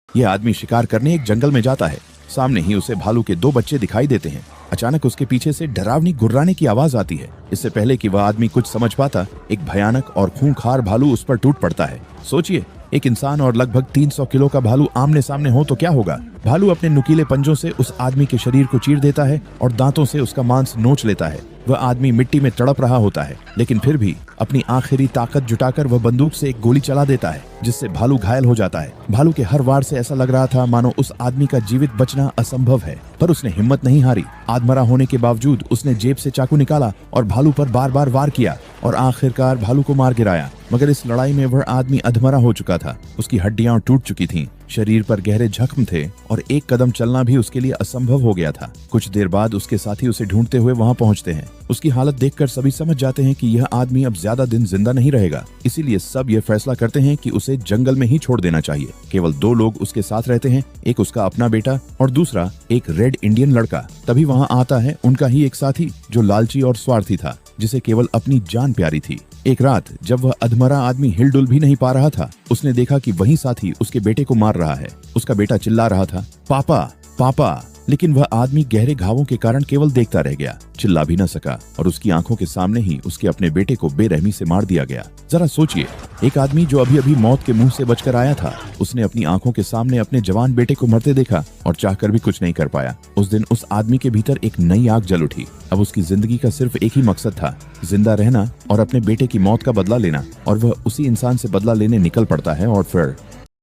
ये आदमी शिकार करने एक जंगल में जाता है। सामने ही उसे भालू के 2 बच्चे दिखाई देते हैं। अचानक उसके पीछे से डरावनी गुर्राने की आवाज आती है। इससे पहले कि वह आदमी कुछ समझ पाता, एक भयानक और खूंखार भालू उस पर टूट पड़ता है। सोचिए, एक इंसान और लगभग 300 किलो का भालू आमने सामने हो तो क्या होगा। भालू अपने नुकीले पंजों से उस आदमी के शरीर को चीर देता है और दांतों से उसका मांस नोच लेता है। वह आदमी मिट्टी में तड़प रहा होता है, लेकिन फिर भी अपनी आखिरी ताकत जुटाकर वह बंदूक से एक गोली चला देता है, जिससे भालू घायल हो जाता है। भालू के हर वार से ऐसा लग रहा था मानो उस आदमी का जीवित बचना असंभव है, पर उसने हिम्मत नहीं हारी। आधमरा होने के बावजूद उसने जेब से चाकू निकाला और भालू पर बार बार वार किया और आखिरकार भालू को मार गिराया। मगर इस लड़ाई में वह आदमी अधमरा हो चुका था। उसकी हड्डियां टूट चुकी थीं, शरीर पर गहरे जख्म थे और एक कदम चलना भी उसके लिए असंभव हो गया था। कुछ देर बाद उसके साथी उसे ढूंढते हुए वहां पहुंचते हैं। उसकी हालत देखकर सभी समझ जाते हैं कि यह आदमी अब ज्यादा दिन जिंदा नहीं रहेगा। इसीलिए सब ये फैसला करते हैं कि उसे जंगल में ही छोड़ देना चाहिए। केवल 2 लोग उसके साथ रहते हैं, एक उसका अपना बेटा और दूसरा एक रेड इंडियन लड़का। तभी वहाँ आता है उनका ही एक साथी जो लालची और स्वार्थी था, जिसे केवल अपनी जान प्यारी थी। एक रात जब वह अधमरा आदमी हिलडुल भी नहीं पा रहा था, उसने देखा कि वही साथी उसके बेटे को मार रहा है। उसका बेटा चिल्ला रहा था, पापा पापा, लेकिन वह आदमी गहरे घावों के कारण केवल देखता रह गया, चिल्ला भी न सका और उसकी आंखों के सामने ही उसके अपने बेटे को बेरहमी से मार दिया गया। जरा सोचिए, एक आदमी जो अभी अभी मौत के मुंह से बचकर आया था, उसने अपनी आंखों के सामने अपने जवान बेटे को मरते देखा और चाहकर भी कुछ नहीं कर पाया। उस दिन उस आदमी के भीतर एक नई आग जल उठी। अब उसकी जिंदगी का सिर्फ एक ही मकसद था, जिंदा रहना और अपने बेटे की मौत का बदला लेना। और वह उसी इंसान से बदला लेने निकल पड़ता है और फिर